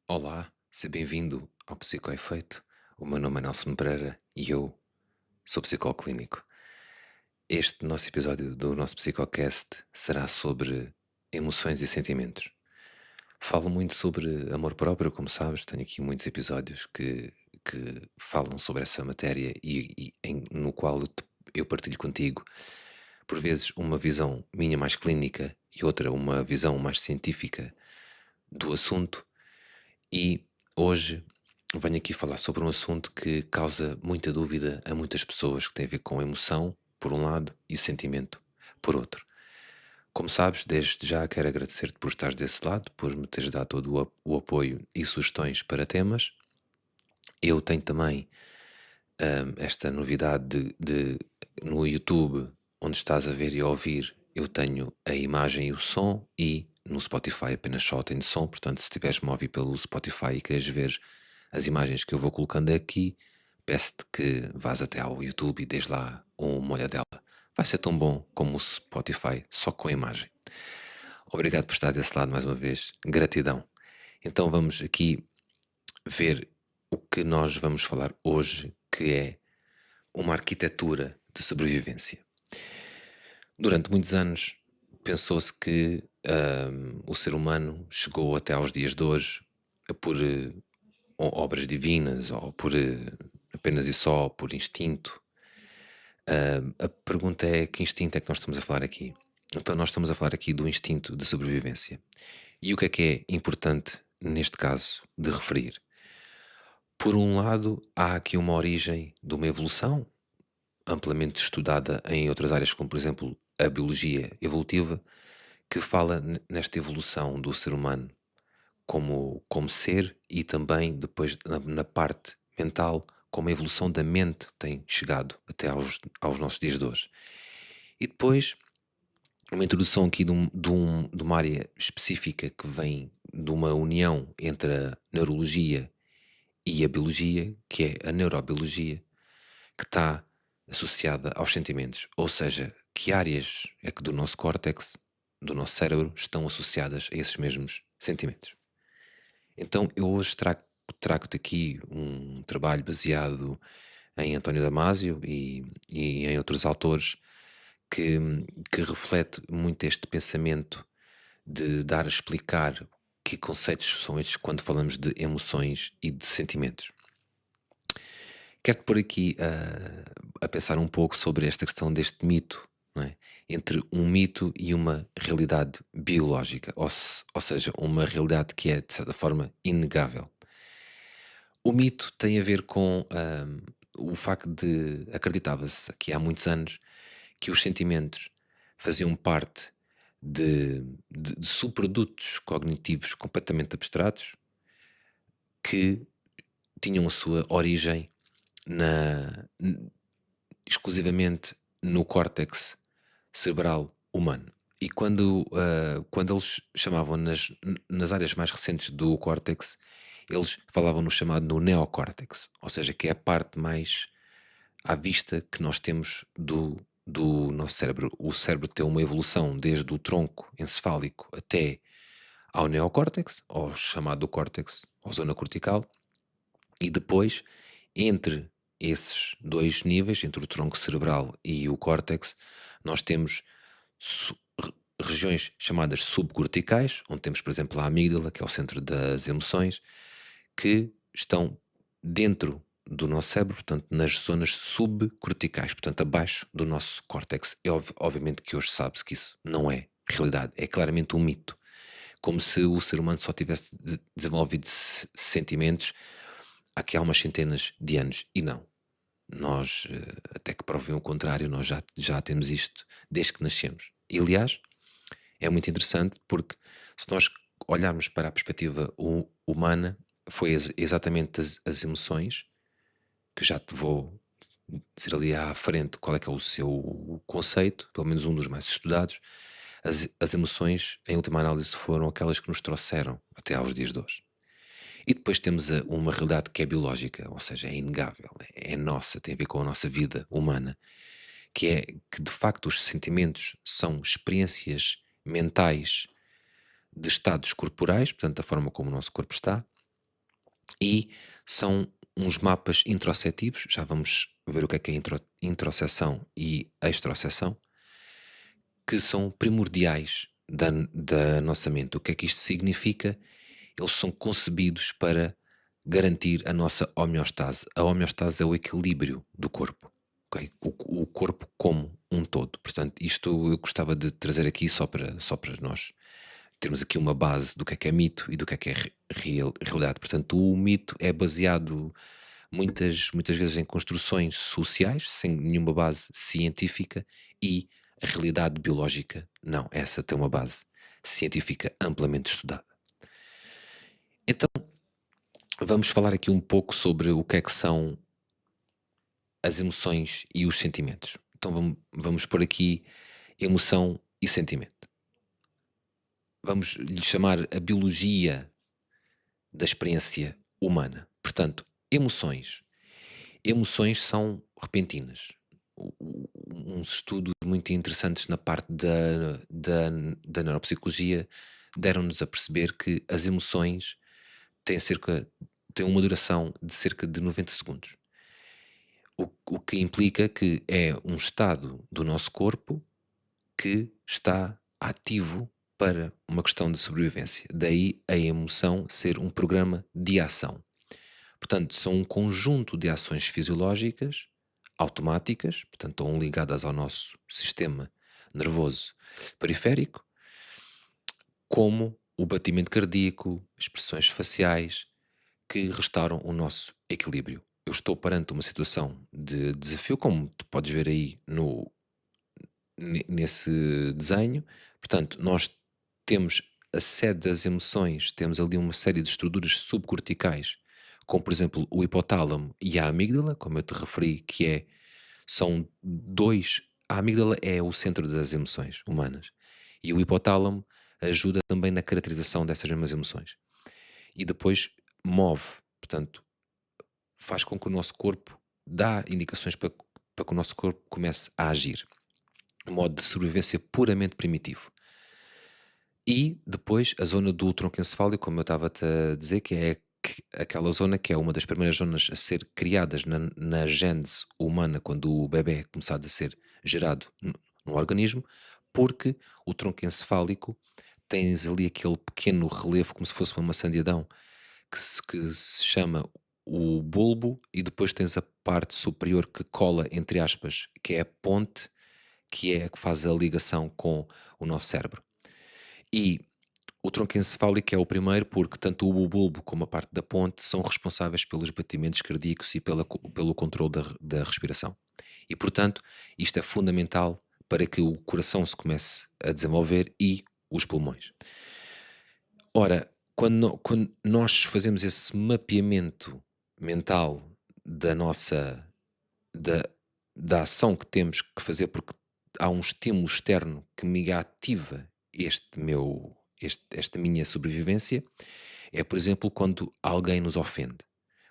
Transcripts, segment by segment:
Olá, seja bem-vindo ao Psicoefeito. O meu nome é Nelson Pereira e eu sou psicólogo clínico. Este nosso episódio do nosso Psicocast será sobre emoções e sentimentos. Falo muito sobre amor próprio, como sabes, tenho aqui muitos episódios que falam sobre essa matéria no qual eu partilho contigo, por vezes, uma visão minha mais clínica e outra uma visão mais científica do assunto. E hoje venho aqui falar sobre um assunto que causa muita dúvida a muitas pessoas, que tem a ver com emoção, por um lado, e sentimento, por outro. Como sabes, desde já quero agradecer-te por estares desse lado, por me teres dado todo o apoio e sugestões para temas. Eu tenho também esta novidade no YouTube, onde estás a ver e a ouvir, eu tenho a imagem e o som, e no Spotify apenas só tenho som. Portanto, se estiveres-me a ouvir pelo Spotify e queres ver as imagens que eu vou colocando aqui, peço-te que vás até ao YouTube e dês lá uma olhadela. Vai ser tão bom como o Spotify, só com a imagem. Obrigado por estar desse lado mais uma vez. Gratidão. Então vamos aqui ver o que nós vamos falar hoje, que é uma arquitetura de sobrevivência. Durante muitos anos pensou-se que o ser humano chegou até aos dias de hoje por obras divinas, ou por apenas e só por instinto. A pergunta é: que instinto é que nós estamos a falar aqui? Então nós estamos a falar aqui do instinto de sobrevivência. E o que é importante neste caso de referir? Por um lado, há aqui uma origem de uma evolução amplamente estudada em outras áreas, como por exemplo a biologia evolutiva, que fala nesta evolução do ser humano como ser, e também depois na parte mental, como a evolução da mente tem chegado até aos nossos dias de hoje. E depois, uma introdução aqui de uma área específica que vem de uma união entre a neurologia e a biologia, que é a neurobiologia, que está associada aos sentimentos. Ou seja, que áreas é que do nosso córtex, do nosso cérebro, estão associadas a esses mesmos sentimentos. Então eu hoje trago-te aqui um trabalho baseado em António Damasio e em outros autores, que, que reflete muito este pensamento de dar a explicar que conceitos são estes quando falamos de emoções e de sentimentos. Quero-te pôr aqui a pensar um pouco sobre esta questão deste mito, não é? Entre um mito e uma realidade biológica, ou seja, uma realidade que é, de certa forma, inegável. O mito tem a ver com o facto de acreditava-se aqui há muitos anos que os sentimentos faziam parte de subprodutos cognitivos completamente abstratos, que tinham a sua origem na, exclusivamente no córtex cerebral humano. E quando eles chamavam nas áreas mais recentes do córtex, eles falavam no chamado no neocórtex, ou seja, que é a parte mais à vista que nós temos do nosso cérebro. O cérebro tem uma evolução desde o tronco encefálico até ao neocórtex, ou chamado córtex, ou zona cortical, e depois, entre esses dois níveis, entre o tronco cerebral e o córtex, nós temos regiões chamadas subcorticais, onde temos, por exemplo, a amígdala, que é o centro das emoções, que estão dentro do nosso cérebro, portanto, nas zonas subcorticais, portanto, abaixo do nosso córtex. É obviamente que hoje sabe-se que isso não é realidade, é claramente um mito. Como se o ser humano só tivesse desenvolvido sentimentos aqui há umas centenas de anos. E não. Nós, até que provem o contrário, nós já temos isto desde que nascemos. E, aliás, é muito interessante porque, se nós olharmos para a perspectiva humana, foi exatamente as emoções, que já te vou dizer ali à frente qual é que é o seu conceito, pelo menos um dos mais estudados. As emoções, em última análise, foram aquelas que nos trouxeram até aos dias de hoje. E depois temos uma realidade que é biológica, ou seja, é inegável, é nossa, tem a ver com a nossa vida humana, que é que de facto os sentimentos são experiências mentais de estados corporais, portanto, da forma como o nosso corpo está, e são uns mapas introspectivos. Já vamos ver o que é introspecção e extrospecção, que são primordiais da nossa mente. O que é que isto significa? Eles são concebidos para garantir a nossa homeostase. A homeostase é o equilíbrio do corpo. Ok? O corpo como um todo. Portanto, isto eu gostava de trazer aqui só para nós termos aqui uma base do que é mito e do que é realidade. Portanto, o mito é baseado muitas vezes em construções sociais, sem nenhuma base científica, e a realidade biológica, não, essa tem uma base científica amplamente estudada. Então, vamos falar aqui um pouco sobre o que é que são as emoções e os sentimentos. Então, vamos pôr aqui emoção e sentimento. Vamos lhe chamar a biologia da experiência humana. Portanto, emoções. Emoções são repentinas. Uns estudos muito interessantes na parte da neuropsicologia deram-nos a perceber que as emoções têm, têm uma duração de cerca de 90 segundos. O que implica que é um estado do nosso corpo que está ativo para uma questão de sobrevivência. Daí a emoção ser um programa de ação. Portanto, são um conjunto de ações fisiológicas automáticas, portanto, estão ligadas ao nosso sistema nervoso periférico, como o batimento cardíaco, expressões faciais, que restauram o nosso equilíbrio. Eu estou perante uma situação de desafio, como tu podes ver aí nesse desenho. Portanto, nós temos a sede das emoções, temos ali uma série de estruturas subcorticais, como por exemplo o hipotálamo e a amígdala, como eu te referi, são dois. A amígdala é o centro das emoções humanas e o hipotálamo ajuda também na caracterização dessas mesmas emoções. E depois move, portanto, faz com que o nosso corpo dá indicações para que o nosso corpo comece a agir. Um modo de sobrevivência puramente primitivo. E depois a zona do tronco encefálico, como eu estava-te a dizer, aquela zona que é uma das primeiras zonas a ser criadas na gênese humana, quando o bebê é começado a ser gerado no organismo, porque o tronco encefálico tens ali aquele pequeno relevo, como se fosse uma maçã de Adão, que se chama o bulbo, e depois tens a parte superior que cola, entre aspas, que é a ponte, que é a que faz a ligação com o nosso cérebro. E o tronco encefálico é o primeiro porque tanto o bulbo como a parte da ponte são responsáveis pelos batimentos cardíacos e pelo controle da respiração. E, portanto, isto é fundamental para que o coração se comece a desenvolver e os pulmões. Ora, quando nós fazemos esse mapeamento mental da nossa da, da ação que temos que fazer, porque há um estímulo externo que me ativa esta minha sobrevivência, é, por exemplo, quando alguém nos ofende,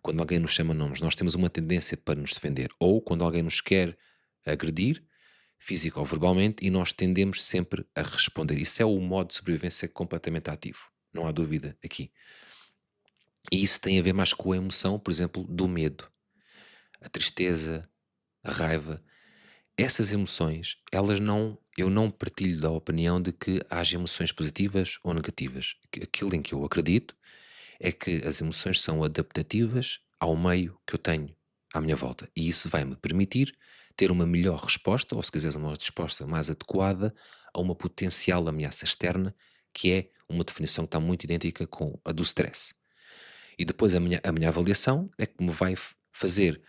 quando alguém nos chama nomes, nós temos uma tendência para nos defender, ou quando alguém nos quer agredir, físico ou verbalmente, e nós tendemos sempre a responder. Isso é o modo de sobrevivência completamente ativo, não há dúvida aqui. E isso tem a ver mais com a emoção, por exemplo, do medo, a tristeza, a raiva. Essas emoções, eu não partilho da opinião de que haja emoções positivas ou negativas. Aquilo em que eu acredito é que as emoções são adaptativas ao meio que eu tenho à minha volta. E isso vai-me permitir ter uma melhor resposta, ou se quiseres uma resposta mais adequada a uma potencial ameaça externa, que é uma definição que está muito idêntica com a do stress. E depois a minha avaliação é que me vai fazer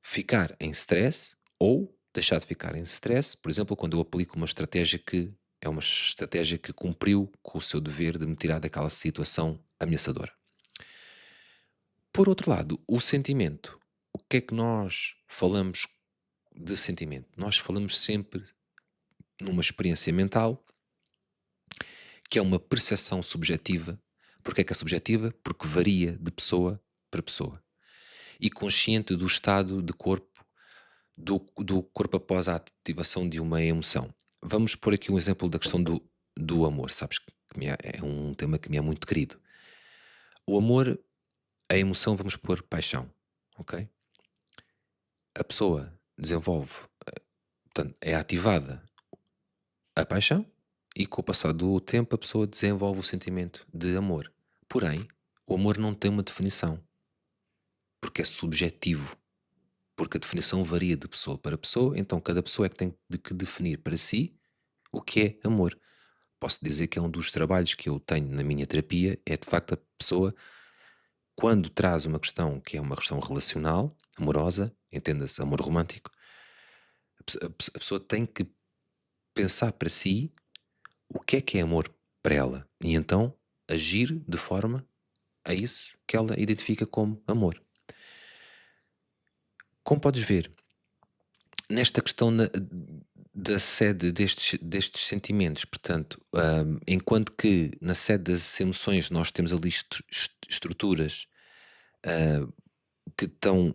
ficar em stress ou deixar de ficar em stress, por exemplo, quando eu aplico uma estratégia que é uma estratégia que cumpriu com o seu dever de me tirar daquela situação ameaçadora. Por outro lado, o sentimento. O que é que nós falamos de sentimento? Nós falamos sempre numa experiência mental que é uma percepção subjetiva Porquê é que é subjetiva? Porque varia de pessoa para pessoa. E consciente do estado de corpo, do corpo após a ativação de uma emoção. Vamos pôr aqui um exemplo da questão do amor, sabes que é um tema que me é muito querido. O amor, a emoção, vamos pôr paixão, ok? A pessoa desenvolve, portanto, é ativada a paixão e com o passar do tempo a pessoa desenvolve o sentimento de amor. Porém, o amor não tem uma definição, porque é subjetivo, porque a definição varia de pessoa para pessoa, então cada pessoa é que tem de que definir para si o que é amor. Posso dizer que é um dos trabalhos que eu tenho na minha terapia, é de facto a pessoa, quando traz uma questão que é uma questão relacional, amorosa, entenda-se, amor romântico, a pessoa tem que pensar para si o que é amor para ela e então agir de forma a isso que ela identifica como amor. Como podes ver, nesta questão da sede destes sentimentos, portanto, enquanto que na sede das emoções nós temos ali estruturas ah, que estão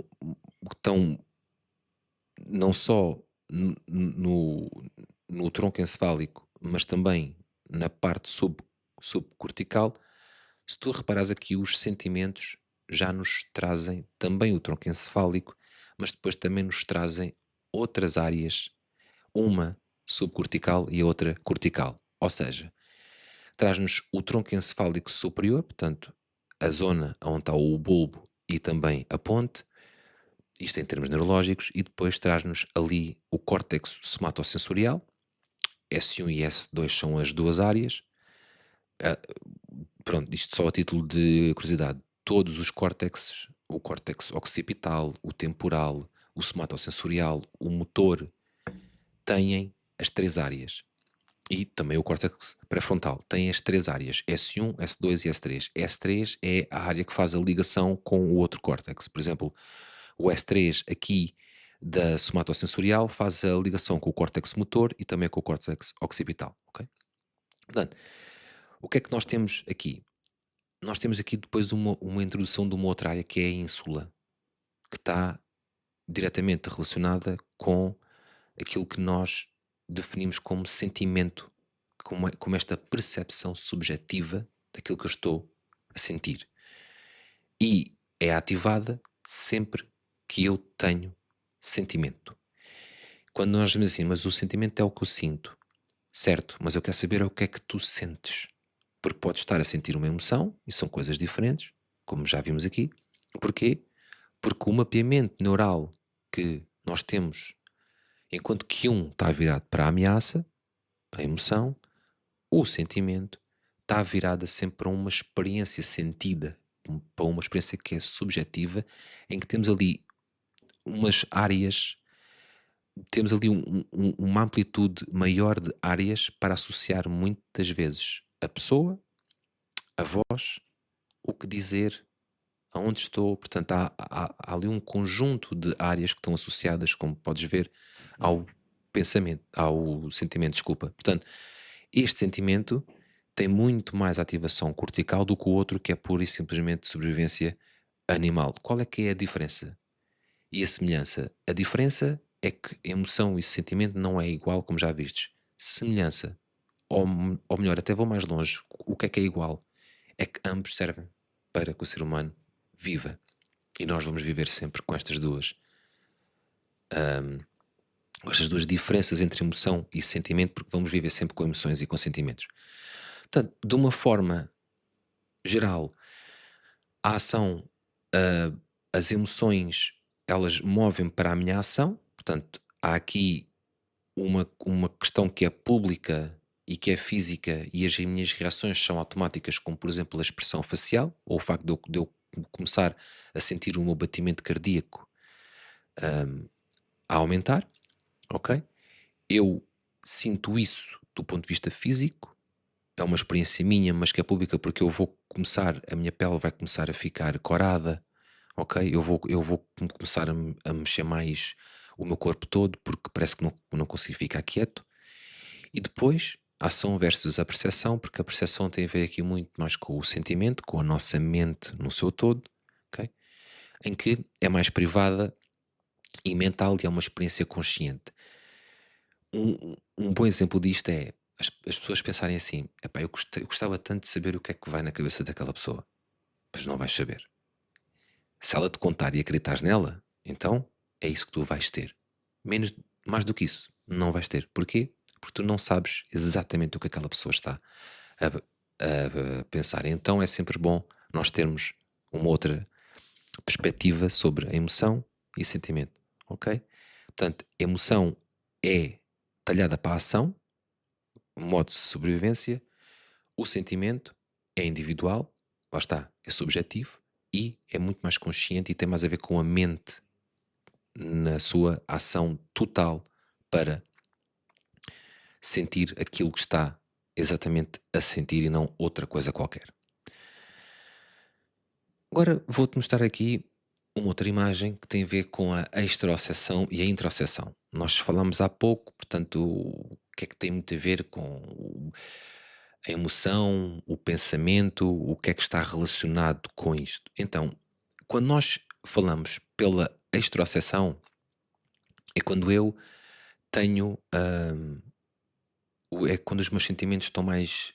não só no tronco encefálico, mas também na parte subcortical. Se tu reparares aqui, os sentimentos já nos trazem também o tronco encefálico, mas depois também nos trazem outras áreas, uma subcortical e a outra cortical. Ou seja, traz-nos o tronco encefálico superior, portanto, a zona onde está o bulbo e também a ponte, isto em termos neurológicos, e depois traz-nos ali o córtex somatosensorial, S1 e S2 são as duas áreas. Ah, pronto, isto só a título de curiosidade. Todos os córtexes, o córtex occipital, o temporal, o somatosensorial, o motor, têm as três áreas. E também o córtex pré-frontal tem as três áreas, S1, S2 e S3. S3 é a área que faz a ligação com o outro córtex. Por exemplo, o S3 aqui da somatosensorial faz a ligação com o córtex motor e também com o córtex occipital. Ok? Portanto, o que é que nós temos aqui? Nós temos aqui depois uma introdução de uma outra área que é a ínsula, que está diretamente relacionada com aquilo que nós definimos como sentimento, como esta percepção subjetiva daquilo que eu estou a sentir. E é ativada sempre que eu tenho sentimento. Quando nós dizemos assim, mas o sentimento é o que eu sinto, certo, mas eu quero saber o que é que tu sentes. Porque podes estar a sentir uma emoção, e são coisas diferentes, como já vimos aqui. Porquê? Porque o mapeamento neural que nós temos, enquanto que um está virado para a ameaça, a emoção, o sentimento está virado sempre para uma experiência sentida, para uma experiência que é subjetiva, em que temos ali umas áreas, temos ali uma amplitude maior de áreas para associar muitas vezes a pessoa, a voz, o que dizer, aonde estou. Portanto, há ali um conjunto de áreas que estão associadas, como podes ver, ao pensamento, ao sentimento, desculpa. Portanto, este sentimento tem muito mais ativação cortical do que o outro, que é pura e simplesmente sobrevivência animal. Qual é que é a diferença e a semelhança? A diferença é que emoção e sentimento não é igual, como já vistes. Semelhança, ou melhor, até vou mais longe, o que é igual? É que ambos servem para que o ser humano viva. E nós vamos viver sempre com estas duas diferenças entre emoção e sentimento, porque vamos viver sempre com emoções e com sentimentos. Portanto, de uma forma geral, a ação, ah, as emoções, elas movem para a minha ação. Portanto, há aqui uma questão que é pública e que é física, e as minhas reações são automáticas, como por exemplo a expressão facial, ou o facto de eu começar a sentir o meu batimento cardíaco a aumentar, ok? Eu sinto isso do ponto de vista físico, é uma experiência minha, mas que é pública, porque a minha pele vai começar a ficar corada, ok? Eu vou começar a mexer mais o meu corpo todo, porque parece que não consigo ficar quieto. E depois a ação versus a percepção, porque a percepção tem a ver aqui muito mais com o sentimento, com a nossa mente no seu todo, ok? Em que é mais privada e mental e é uma experiência consciente. Um bom exemplo disto é as pessoas pensarem assim: epá, eu gostava tanto de saber o que é que vai na cabeça daquela pessoa, mas não vais saber. Se ela te contar e acreditares nela, então é isso que tu vais ter. Menos, mais do que isso, não vais ter. Porquê? Porque tu não sabes exatamente o que aquela pessoa está a, a pensar. Então é sempre bom nós termos uma outra perspectiva sobre a emoção e sentimento, ok? Portanto, a emoção é talhada para a ação, modo de sobrevivência, o sentimento é individual, lá está, é subjetivo e é muito mais consciente e tem mais a ver com a mente na sua ação total para sentir aquilo que está exatamente a sentir e não outra coisa qualquer. Agora vou-te mostrar aqui uma outra imagem que tem a ver com a exteroceção e a introceção. Nós falámos há pouco, portanto, o que é que tem muito a ver com a emoção, o pensamento, o que é que está relacionado com isto. Então, quando nós falamos pela exteroceção, é quando eu tenho, é quando os meus sentimentos estão mais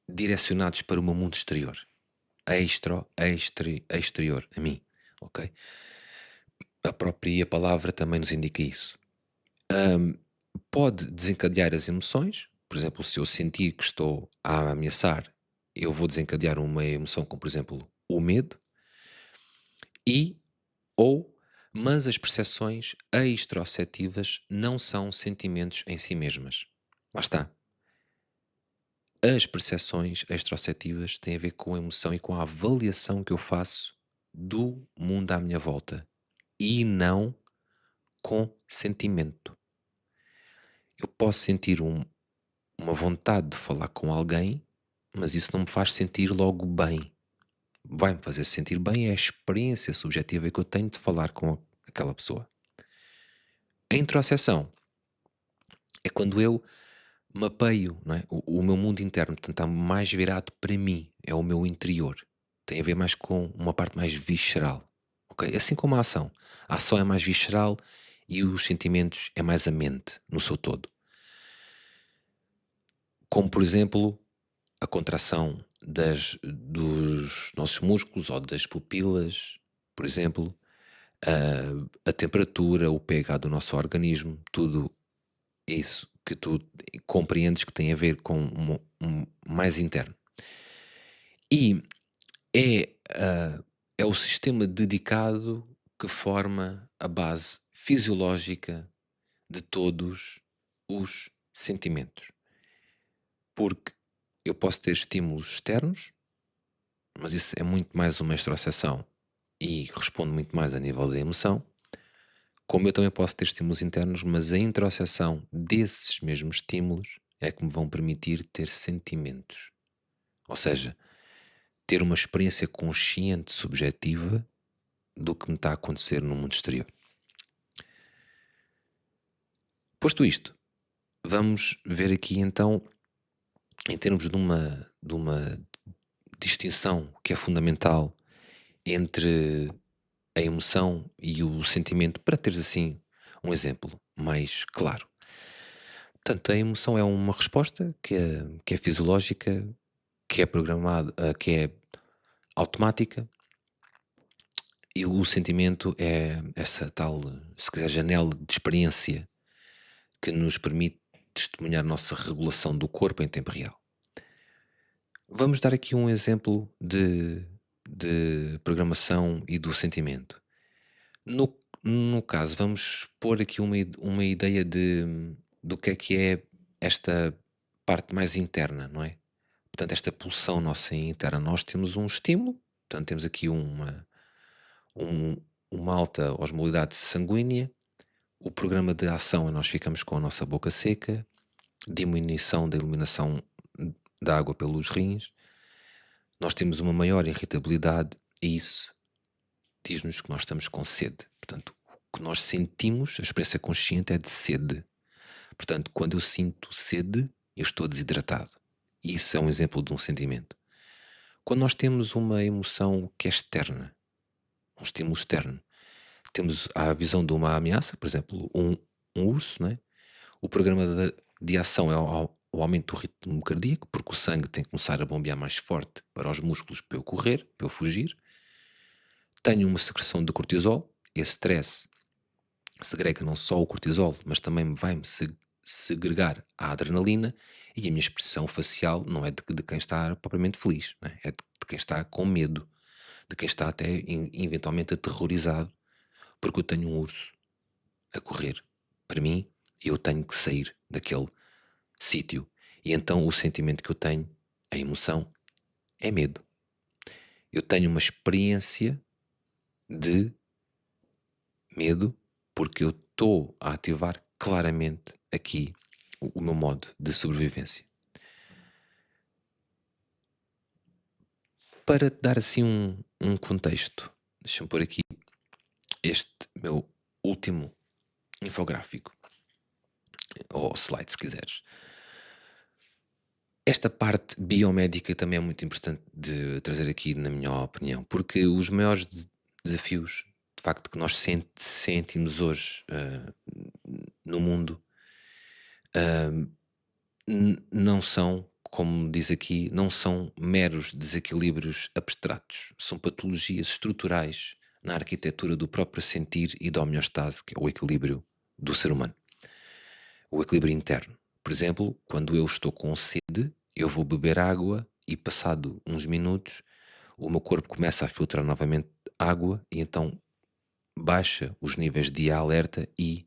direcionados para o meu mundo exterior. Exterior, a mim, ok? A própria palavra também nos indica isso. Pode desencadear as emoções, por exemplo, se eu sentir que estou a ameaçar, eu vou desencadear uma emoção como, por exemplo, o medo, e ou mas as percepções extrocetivas não são sentimentos em si mesmas. Lá está. As percepções extrocetivas têm a ver com a emoção e com a avaliação que eu faço do mundo à minha volta e não com sentimento. Eu posso sentir uma vontade de falar com alguém, mas isso não me faz sentir logo bem. Vai-me fazer sentir bem é a experiência subjetiva que eu tenho de falar com aquela pessoa. A introceção é quando eu mapeio, não é? O meu mundo interno, portanto, está mais virado para mim, é o meu interior. Tem a ver mais com uma parte mais visceral, ok? Assim como a ação. A ação é mais visceral e os sentimentos é mais a mente, no seu todo. Como, por exemplo, a contração dos nossos músculos ou das pupilas, por exemplo, a temperatura, o pH do nosso organismo, tudo isso que tu compreendes que tem a ver com mais interno. E é o sistema dedicado que forma a base fisiológica de todos os sentimentos. Porque eu posso ter estímulos externos, mas isso é muito mais uma extração e responde muito mais a nível da emoção. Como eu também posso ter estímulos internos, mas a introceção desses mesmos estímulos é que me vão permitir ter sentimentos. Ou seja, ter uma experiência consciente, subjetiva, do que me está a acontecer no mundo exterior. Posto isto, vamos ver aqui então, em termos de uma distinção que é fundamental entre a emoção e o sentimento, para teres assim um exemplo mais claro. Portanto, a emoção é uma resposta que é fisiológica, que é programada, que é automática, e o sentimento é essa tal, se quiser, janela de experiência que nos permite testemunhar a nossa regulação do corpo em tempo real. Vamos dar aqui um exemplo de programação e do sentimento. No caso, vamos pôr aqui uma ideia do que é esta parte mais interna, não é? Portanto, esta pulsão nossa interna. Nós temos um estímulo, portanto, temos aqui um- uma alta osmolaridade sanguínea. O programa de ação é nós ficamos com a nossa boca seca, diminuição da eliminação da água pelos rins, nós temos uma maior irritabilidade e isso diz-nos que nós estamos com sede. Portanto, o que nós sentimos, a experiência consciente é de sede. Portanto, quando eu sinto sede, eu estou desidratado. Isso é um exemplo de um sentimento. Quando nós temos uma emoção que é externa, um estímulo externo, temos a visão de uma ameaça, por exemplo, um urso, não é? O programa de ação é o aumento do ritmo cardíaco, porque o sangue tem que começar a bombear mais forte para os músculos para eu correr, para eu fugir. Tenho uma secreção de cortisol, esse stress segrega não só o cortisol, mas também vai-me segregar a adrenalina, e a minha expressão facial não é de quem está propriamente feliz, não é? É de quem está com medo, de quem está até eventualmente aterrorizado, porque eu tenho um urso a correr para mim e eu tenho que sair daquele sítio. E então o sentimento que eu tenho, a emoção, é medo. Eu tenho uma experiência de medo porque eu estou a ativar claramente aqui o meu modo de sobrevivência. Para te dar assim um contexto, deixa-me pôr aqui este meu último infográfico, ou slide se quiseres. Esta parte biomédica também é muito importante de trazer aqui, na minha opinião, porque os maiores desafios, de facto, que nós sentimos hoje no mundo, não são, como diz aqui, não são meros desequilíbrios abstratos, são patologias estruturais na arquitetura do próprio sentir e da homeostase, que é o equilíbrio do ser humano, o equilíbrio interno. Por exemplo, quando eu estou com sede, eu vou beber água e, passado uns minutos, o meu corpo começa a filtrar novamente água e então baixa os níveis de alerta e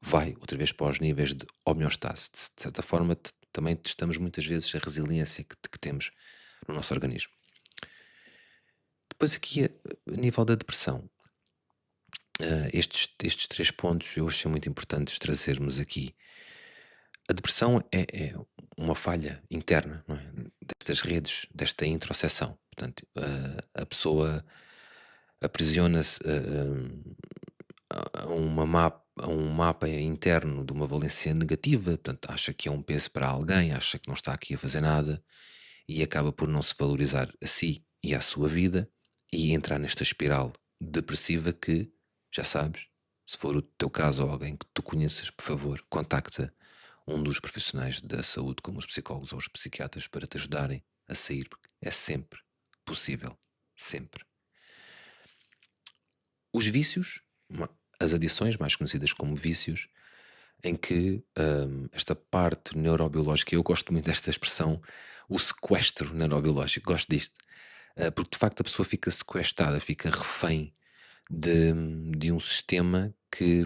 vai outra vez para os níveis de homeostase. De certa forma, também testamos muitas vezes a resiliência que temos no nosso organismo. Depois aqui, a nível da depressão, estes três pontos eu achei muito importantes trazermos aqui. A depressão é uma falha interna, não é? Destas redes, desta introspecção. Portanto, a pessoa aprisiona-se a um mapa interno de uma valência negativa, portanto, acha que é um peso para alguém, acha que não está aqui a fazer nada e acaba por não se valorizar a si e à sua vida e entrar nesta espiral depressiva que, já sabes, se for o teu caso ou alguém que tu conheças, por favor, contacta um dos profissionais da saúde, como os psicólogos ou os psiquiatras, para te ajudarem a sair, porque é sempre possível. Sempre. Os vícios, as adições, mais conhecidas como vícios, em que esta parte neurobiológica, eu gosto muito desta expressão, o sequestro neurobiológico, gosto disto, porque de facto a pessoa fica sequestrada, fica refém de um sistema que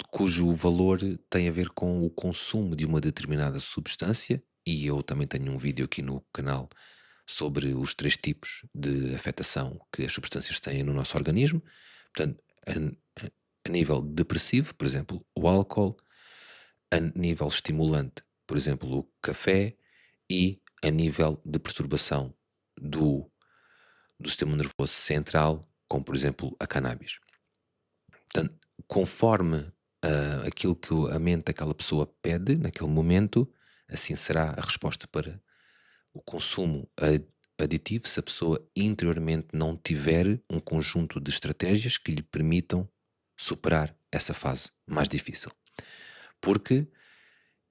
cujo valor tem a ver com o consumo de uma determinada substância, e eu também tenho um vídeo aqui no canal sobre os três tipos de afetação que as substâncias têm no nosso organismo. Portanto, a nível depressivo, por exemplo, o álcool; a nível estimulante, por exemplo, o café; e a nível de perturbação do sistema nervoso central, como por exemplo a cannabis. Portanto, conforme aquilo que a mente daquela pessoa pede naquele momento, assim será a resposta para o consumo aditivo, se a pessoa interiormente não tiver um conjunto de estratégias que lhe permitam superar essa fase mais difícil. Porque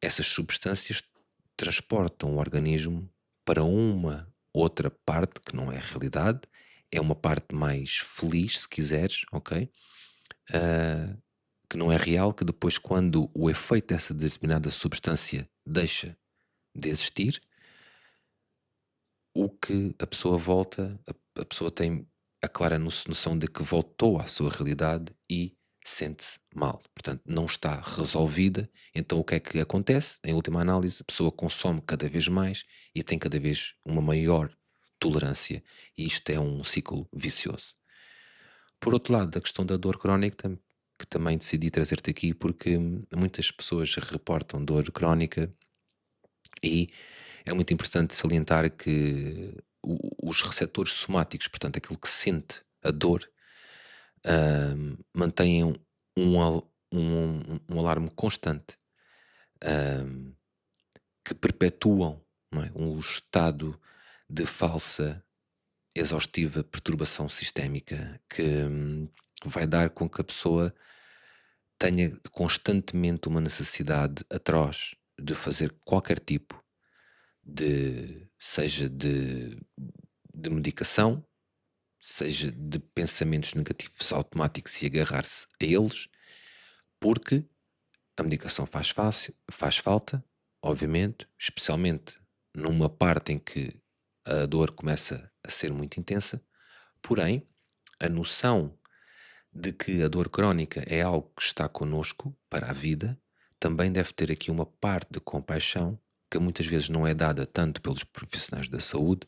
essas substâncias transportam o organismo para uma outra parte que não é a realidade, é uma parte mais feliz, se quiseres, ok? Que não é real, que depois, quando o efeito dessa determinada substância deixa de existir, o que a pessoa volta, a pessoa tem a clara noção de que voltou à sua realidade e sente-se mal. Portanto, não está resolvida. Então, o que é que acontece? Em última análise, a pessoa consome cada vez mais e tem cada vez uma maior tolerância. E isto é um ciclo vicioso. Por outro lado, a questão da dor crónica, que também decidi trazer-te aqui, porque muitas pessoas reportam dor crónica e é muito importante salientar que os receptores somáticos, portanto, aquilo que sente a dor, mantêm um alarme constante ahm, que perpetuam, não é, um estado de falsa, exaustiva perturbação sistémica que vai dar com que a pessoa tenha constantemente uma necessidade atroz de fazer qualquer tipo seja de medicação, seja de pensamentos negativos automáticos e agarrar-se a eles, porque a medicação faz falta, obviamente, especialmente numa parte em que a dor começa a ser muito intensa, porém, a noção de que a dor crónica é algo que está connosco para a vida, também deve ter aqui uma parte de compaixão que muitas vezes não é dada tanto pelos profissionais da saúde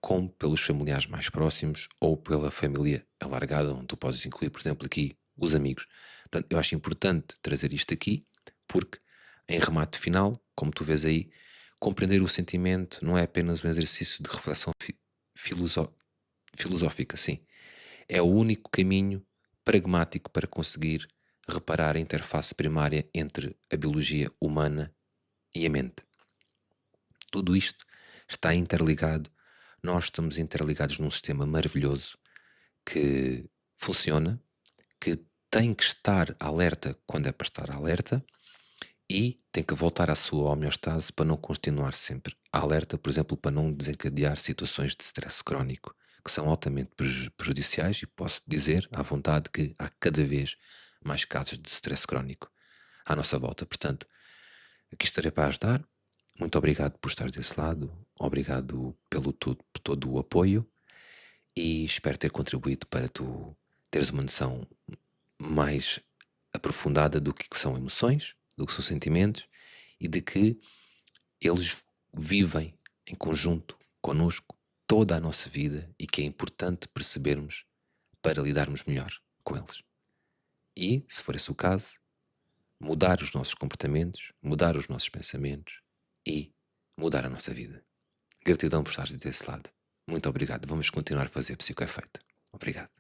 como pelos familiares mais próximos ou pela família alargada, onde tu podes incluir, por exemplo, aqui os amigos. Portanto, eu acho importante trazer isto aqui, porque em remate final, como tu vês aí, compreender o sentimento não é apenas um exercício de reflexão filosó- filosófica, sim. É o único caminho pragmático para conseguir reparar a interface primária entre a biologia humana e a mente. Tudo isto está interligado, nós estamos interligados num sistema maravilhoso que funciona, que tem que estar alerta quando é para estar alerta e tem que voltar à sua homeostase para não continuar sempre alerta, por exemplo, para não desencadear situações de stress crónico que são altamente prejudiciais e posso dizer à vontade que há cada vez mais casos de stress crónico à nossa volta. Portanto, aqui estarei para ajudar. Muito obrigado por estar desse lado, obrigado pelo todo o apoio e espero ter contribuído para tu teres uma noção mais aprofundada do que são emoções, do que são sentimentos e de que eles vivem em conjunto connosco toda a nossa vida e que é importante percebermos para lidarmos melhor com eles. E, se for esse o caso, mudar os nossos comportamentos, mudar os nossos pensamentos e mudar a nossa vida. Gratidão por estares desse lado. Muito obrigado. Vamos continuar a fazer Psicoefeito. Obrigado.